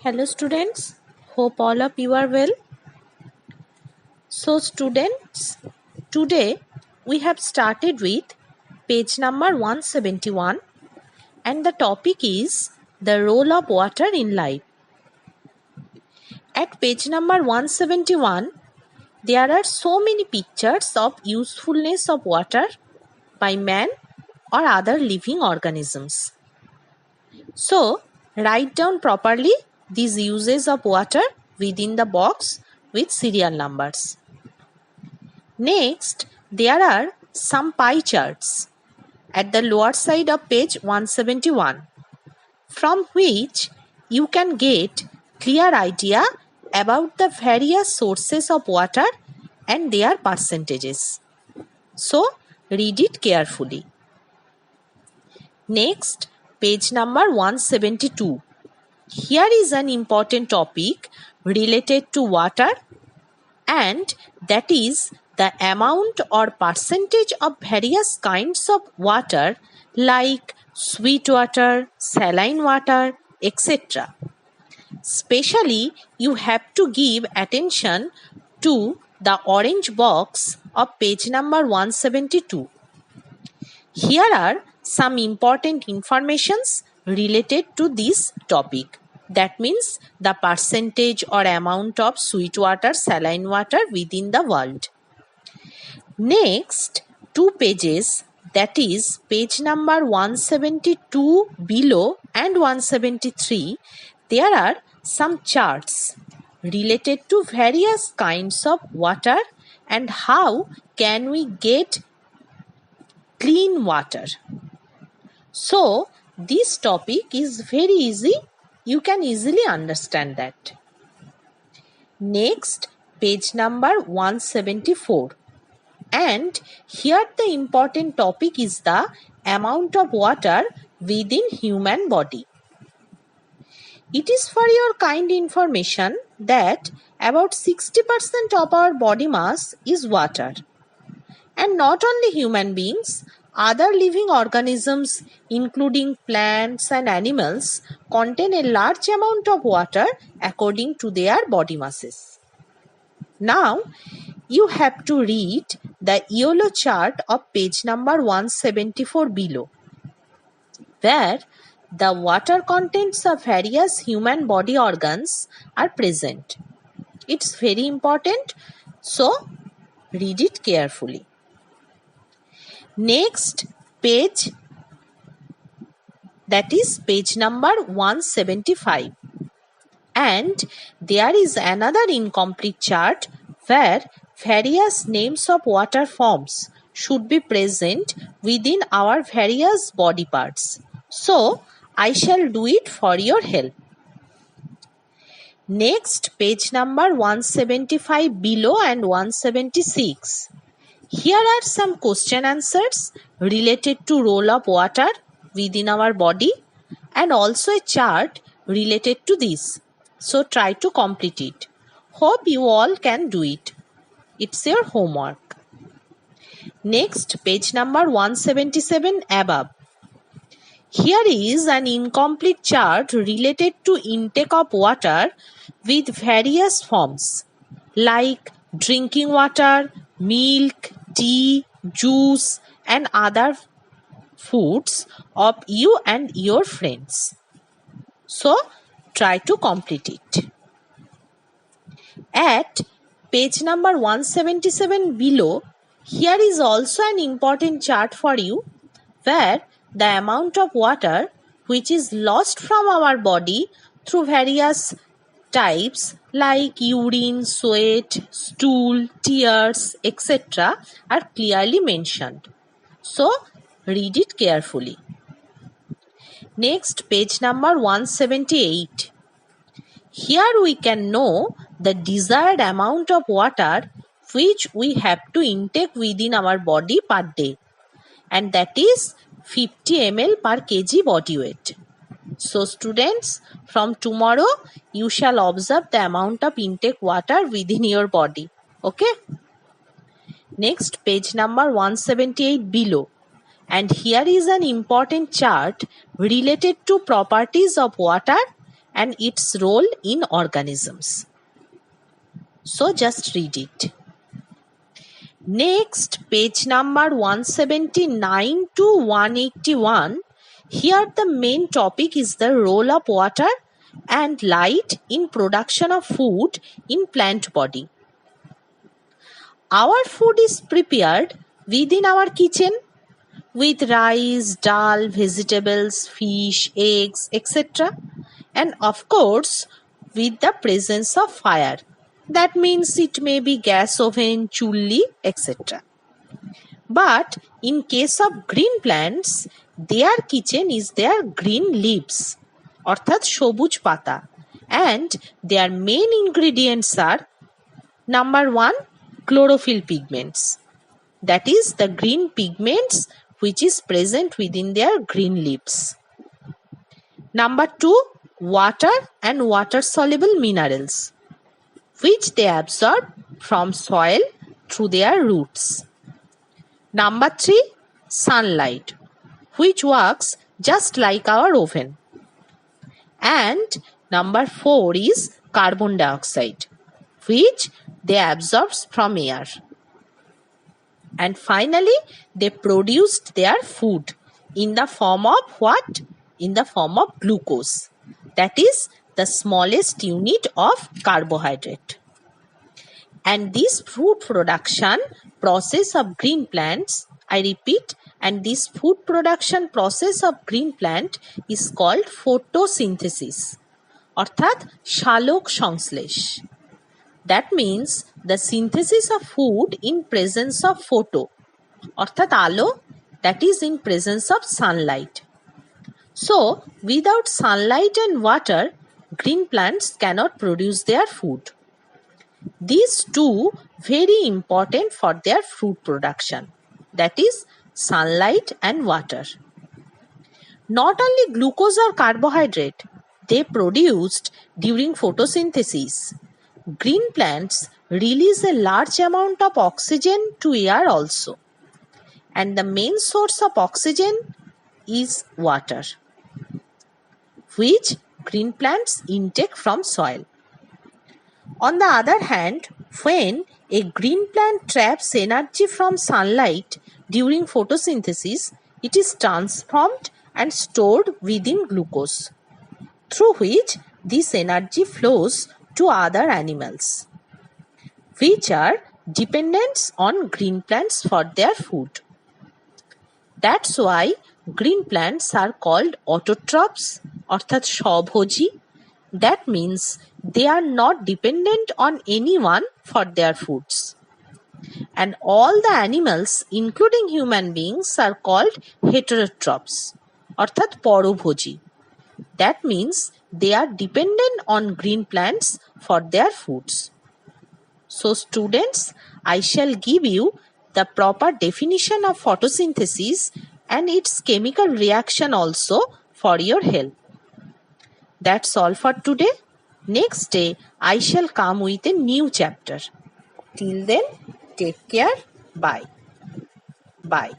Hello students, hope all of you are well. So students, today we have started with page number 171 and the topic is the role of water in life. At page number 171, there are so many pictures of usefulness of water by man or other living organisms. So, write down properly these uses of water within the box with serial numbers. Next, there are some pie charts at the lower side of page 171 from which you can get clear idea about the various sources of water and their percentages. So, read it carefully. Next, page number 172. Here is an important topic related to water, and that is the amount or percentage of various kinds of water like sweet water, saline water, etc. Especially, you have to give attention to the orange box of page number 172. Here are some important informations related to this topic. That means the percentage or amount of sweet water, saline water within the world. Next, two pages, that is page number 172 below and 173, there are some charts related to various kinds of water and how can we get clean water. So, this topic is very easy. You can easily understand that. Next, page number 174. And here the important topic is the amount of water within human body. It is for your kind information that about 60% of our body mass is water. And not only human beings, other living organisms including plants and animals contain a large amount of water according to their body masses. Now, you have to read the yellow chart of page number 174 below, where the water contents of various human body organs are present. It's very important, so read it carefully. Next page, that is page number 175, and there is another incomplete chart where various names of water forms should be present within our various body parts. So, I shall do it for your help. Next, page number 175 below and 176. Here are some question answers related to role of water within our body and also a chart related to this. So try to complete it. Hope you all can do it. It's your homework. Next, page number 177 above. Here is an incomplete chart related to intake of water with various forms like drinking water, milk, tea, juice and other foods of you and your friends. So, try to complete it. At page number 177 below, here is also an important chart for you where the amount of water which is lost from our body through various types like urine, sweat, stool, tears, etc. are clearly mentioned. So, read it carefully. Next, page number 178. Here we can know the desired amount of water which we have to intake within our body per day, and that is 50 ml per kg body weight. So students, from tomorrow you shall observe the amount of intake water within your body. Okay? Next, page number 178 below. And here is an important chart related to properties of water and its role in organisms. So just read it. Next, page number 179 to 181. Here the main topic is the role of water and light in production of food in plant body. Our food is prepared within our kitchen with rice, dal, vegetables, fish, eggs, etc. And of course, with the presence of fire. That means it may be gas oven, chulli, etc. But in case of green plants, their kitchen is their green leaves, অর্থাৎ সবুজ পাতা, and their main ingredients are number 1, chlorophyll pigments. That is the green pigments which is present within their green leaves. Number 2, water and water-soluble minerals, which they absorb from soil through their roots. Number 3, sunlight, which works just like our oven. And number 4 is carbon dioxide, which they absorb from air. And finally, they produced their food in the form of what? In the form of glucose. That is the smallest unit of carbohydrate. And this food production process of green plants, I repeat, and this food production process of green plant is called photosynthesis, অর্থাৎ শালক সংশ্লেষ. That means the synthesis of food in presence of photo, অর্থাৎ আলো, that is in presence of sunlight. So, without sunlight and water, green plants cannot produce their food. These two very important for their food production, that is sunlight and water. Not only glucose or carbohydrate they produced during photosynthesis, green plants release a large amount of oxygen to air also, and the main source of oxygen is water, which green plants intake from soil. On the other hand, when a green plant traps energy from sunlight during photosynthesis, it is transformed and stored within glucose, through which this energy flows to other animals, which are dependent on green plants for their food. That's why green plants are called autotrophs, অর্থাৎ স্বভোজী. That means they are not dependent on anyone for their foods. And all the animals, including human beings, are called heterotrophs, অর্থাৎ পরভোজী. That means they are dependent on green plants for their foods. So students, I shall give you the proper definition of photosynthesis and its chemical reaction also for your help. That's all for today. Next day, I shall come with a new chapter. Till then, take care. Bye. Bye.